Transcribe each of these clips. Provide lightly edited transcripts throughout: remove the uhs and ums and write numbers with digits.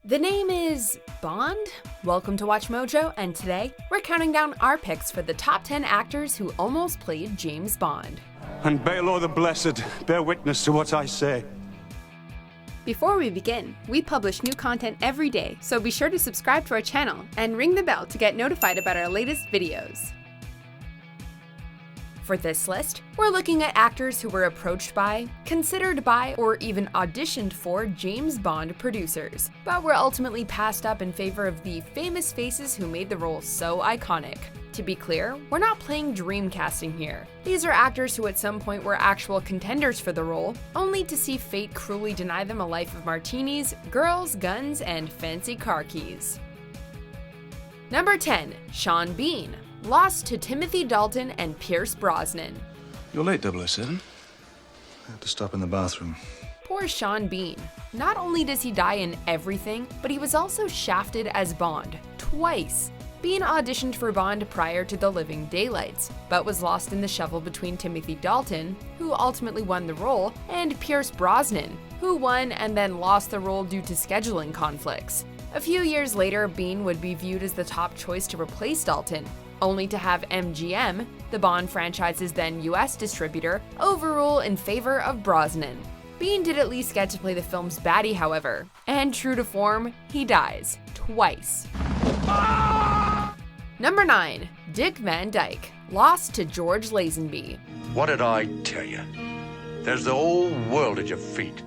The name is Bond? Welcome to WatchMojo, and today we're counting down our picks for the top 10 actors who almost played James Bond. And Baelor the Blessed, bear witness to what I say. Before we begin, we publish new content every day, so be sure to subscribe to our channel and ring the bell to get notified about our latest videos. For this list, we're looking at actors who were approached by, considered by, or even auditioned for James Bond producers, but were ultimately passed up in favor of the famous faces who made the role so iconic. To be clear, we're not playing dream casting here. These are actors who at some point were actual contenders for the role, only to see fate cruelly deny them a life of martinis, girls, guns, and fancy car keys. Number 10. Sean Bean. Lost to Timothy Dalton and Pierce Brosnan. You're late, 007. I had to stop in the bathroom. Poor Sean Bean. Not only does he die in everything, but he was also shafted as Bond, twice. Bean auditioned for Bond prior to The Living Daylights, but was lost in the shuffle between Timothy Dalton, who ultimately won the role, and Pierce Brosnan, who won and then lost the role due to scheduling conflicts. A few years later, Bean would be viewed as the top choice to replace Dalton, only to have MGM, the Bond franchise's then US distributor, overrule in favor of Brosnan. Bean did at least get to play the film's baddie, however, and true to form, he dies twice. Number 9. Dick Van Dyke. Lost to George Lazenby. What did I tell you? There's the whole world at your feet.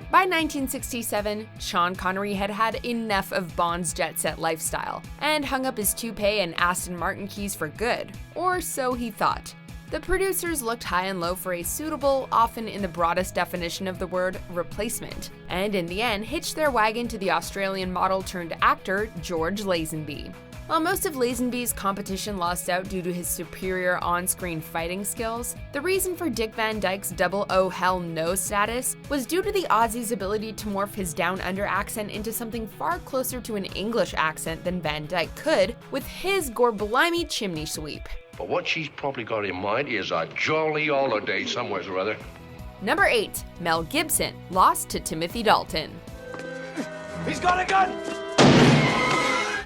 By 1967, Sean Connery had had enough of Bond's jet-set lifestyle and hung up his toupee and Aston Martin keys for good, or so he thought. The producers looked high and low for a suitable, often in the broadest definition of the word, replacement, and in the end hitched their wagon to the Australian model-turned-actor George Lazenby. While most of Lazenby's competition lost out due to his superior on-screen fighting skills, the reason for Dick Van Dyke's double oh hell no status was due to the Aussie's ability to morph his down-under accent into something far closer to an English accent than Van Dyke could with his gorblimey chimney sweep. But what she's probably got in mind is a jolly holiday somewhere or other. Number 8. Mel Gibson. Lost to Timothy Dalton. He's got a gun!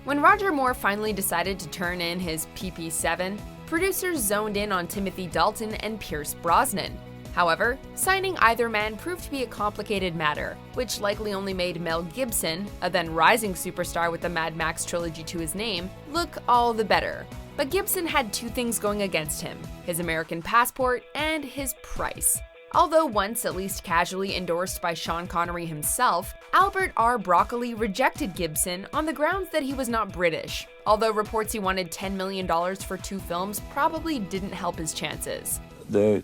When Roger Moore finally decided to turn in his PP7, producers zoned in on Timothy Dalton and Pierce Brosnan. However, signing either man proved to be a complicated matter, which likely only made Mel Gibson, a then rising superstar with the Mad Max trilogy to his name, look all the better. But Gibson had two things going against him: his American passport and his price. Although once at least casually endorsed by Sean Connery himself, Albert R. Broccoli rejected Gibson on the grounds that he was not British, although reports he wanted $10 million for 2 films probably didn't help his chances. They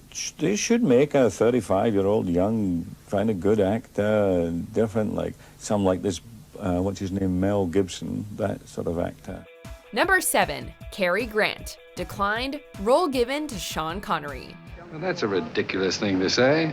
should make a 35-year-old young, kind of good actor different, like this, what's his name, Mel Gibson, that sort of actor. Number 7. Cary Grant. Declined, role given to Sean Connery. Well, that's a ridiculous thing to say.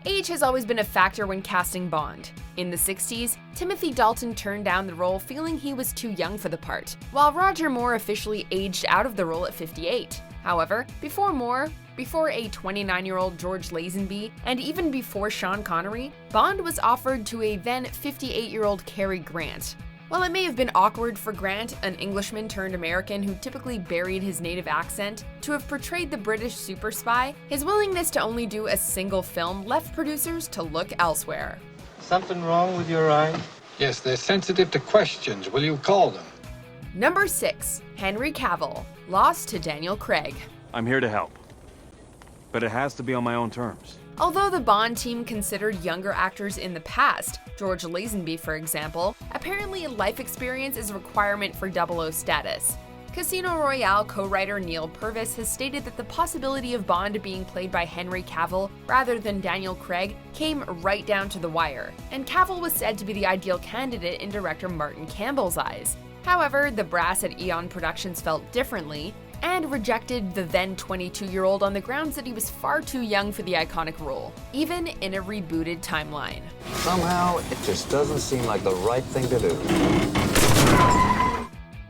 Age has always been a factor when casting Bond. In the 60s, Timothy Dalton turned down the role feeling he was too young for the part, while Roger Moore officially aged out of the role at 58. However, before Moore, before a 29-year-old George Lazenby, and even before Sean Connery, Bond was offered to a then 58-year-old Cary Grant. While it may have been awkward for Grant, an Englishman turned American who typically buried his native accent, to have portrayed the British super spy, his willingness to only do a single film left producers to look elsewhere. Something wrong with your eye? Yes, they're sensitive to questions. Will you call them? Number 6. Henry Cavill. Lost to Daniel Craig. I'm here to help. But it has to be on my own terms. Although the Bond team considered younger actors in the past, George Lazenby for example, apparently life experience is a requirement for 00 status. Casino Royale co-writer Neil Purvis has stated that the possibility of Bond being played by Henry Cavill rather than Daniel Craig came right down to the wire, and Cavill was said to be the ideal candidate in director Martin Campbell's eyes. However, the brass at Eon Productions felt differently, and rejected the then 22-year-old on the grounds that he was far too young for the iconic role, even in a rebooted timeline. Somehow, it just doesn't seem like the right thing to do.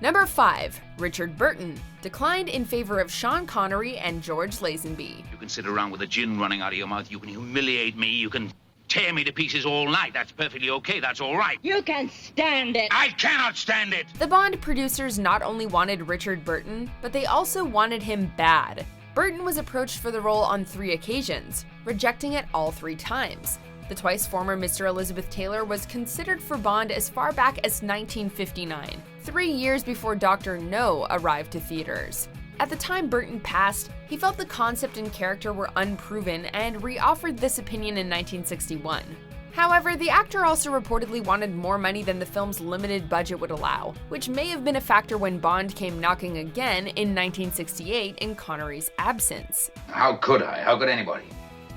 Number 5. Richard Burton. Declined in favor of Sean Connery and George Lazenby. You can sit around with a gin running out of your mouth, you can humiliate me, you can tear me to pieces all night. That's perfectly okay. That's all right. You can stand it. I cannot stand it. The Bond producers not only wanted Richard Burton, but they also wanted him bad. Burton was approached for the role on 3 occasions, rejecting it all 3 times. The twice former Mr. Elizabeth Taylor was considered for Bond as far back as 1959, 3 years before Dr. No arrived to theaters. At the time Burton passed, he felt the concept and character were unproven and re-offered this opinion in 1961. However, the actor also reportedly wanted more money than the film's limited budget would allow, which may have been a factor when Bond came knocking again in 1968 in Connery's absence. How could I? How could anybody?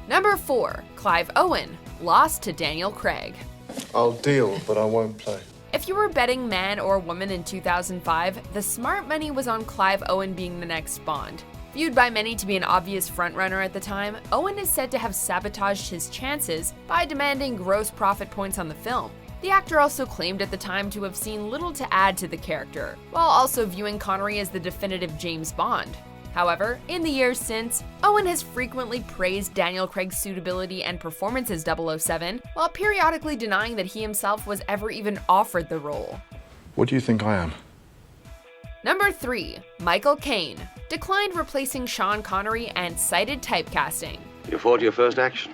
Number 4, Clive Owen, lost to Daniel Craig. I'll deal, but I won't play. If you were betting man or woman in 2005, the smart money was on Clive Owen being the next Bond. Viewed by many to be an obvious frontrunner at the time, Owen is said to have sabotaged his chances by demanding gross profit points on the film. The actor also claimed at the time to have seen little to add to the character, while also viewing Connery as the definitive James Bond. However, in the years since, Owen has frequently praised Daniel Craig's suitability and performance as 007, while periodically denying that he himself was ever even offered the role. What do you think I am? Number 3, Michael Caine, declined replacing Sean Connery and cited typecasting. You fought your first action.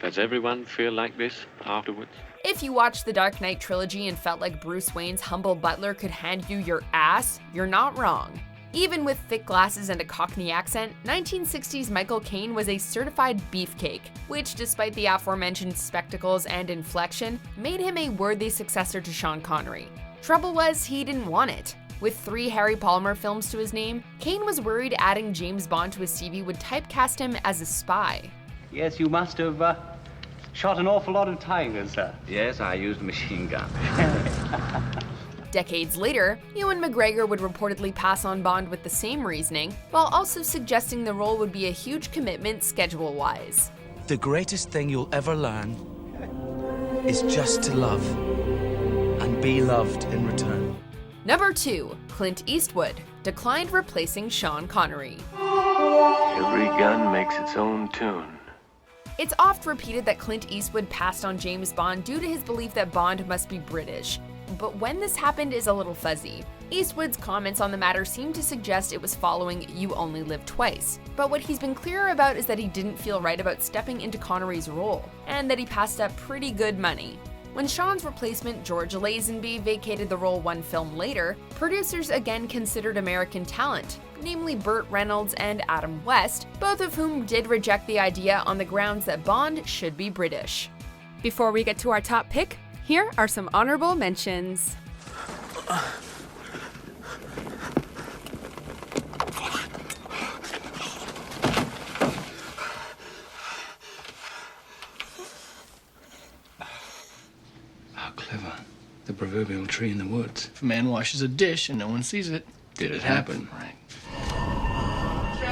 Does everyone feel like this afterwards? If you watched the Dark Knight trilogy and felt like Bruce Wayne's humble butler could hand you your ass, you're not wrong. Even with thick glasses and a Cockney accent, 1960s Michael Caine was a certified beefcake, which, despite the aforementioned spectacles and inflection, made him a worthy successor to Sean Connery. Trouble was, he didn't want it. With 3 Harry Palmer films to his name, Caine was worried adding James Bond to his CV would typecast him as a spy. Yes, you must have shot an awful lot of tigers, sir. Yes, I used a machine gun. Decades later, Ewan McGregor would reportedly pass on Bond with the same reasoning, while also suggesting the role would be a huge commitment schedule-wise. The greatest thing you'll ever learn is just to love and be loved in return. Number 2, Clint Eastwood, declined replacing Sean Connery. Every gun makes its own tune. It's oft repeated that Clint Eastwood passed on James Bond due to his belief that Bond must be British, but when this happened is a little fuzzy. Eastwood's comments on the matter seem to suggest it was following You Only Live Twice, but what he's been clearer about is that he didn't feel right about stepping into Connery's role, and that he passed up pretty good money. When Sean's replacement, George Lazenby, vacated the role 1 film later, producers again considered American talent, namely Burt Reynolds and Adam West, both of whom did reject the idea on the grounds that Bond should be British. Before we get to our top pick, here are some honorable mentions. Clever. The proverbial tree in the woods. If a man washes a dish and no one sees it, did it happen? Right.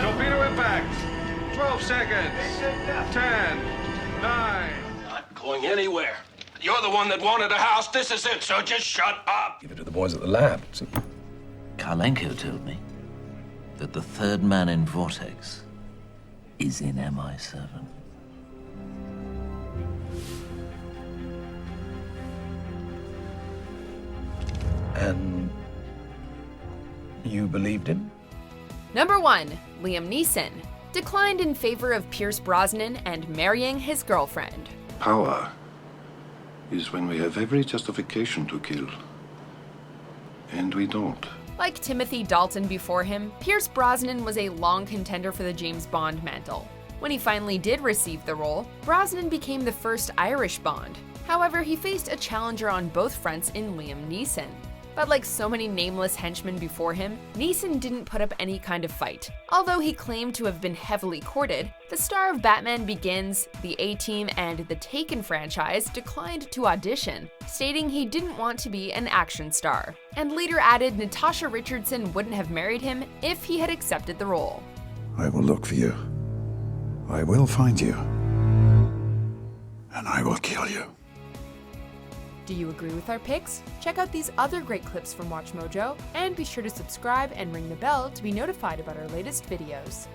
Torpedo impact. 12 seconds. 10, 9. Not going anywhere. You're the one that wanted a house. This is it, so just shut up. Give it to the boys at the lab. Karlenko told me that the 3rd man in Vortex is in MI7. And you believed him? Number 1, Liam Neeson, declined in favor of Pierce Brosnan and marrying his girlfriend. Power is when we have every justification to kill, and we don't. Like Timothy Dalton before him, Pierce Brosnan was a long contender for the James Bond mantle. When he finally did receive the role, Brosnan became the first Irish Bond. However, he faced a challenger on both fronts in Liam Neeson. But like so many nameless henchmen before him, Neeson didn't put up any kind of fight. Although he claimed to have been heavily courted, the star of Batman Begins, the A-Team, and the Taken franchise declined to audition, stating he didn't want to be an action star, and later added Natasha Richardson wouldn't have married him if he had accepted the role. I will look for you. I will find you. And I will kill you. Do you agree with our picks? Check out these other great clips from WatchMojo, and be sure to subscribe and ring the bell to be notified about our latest videos.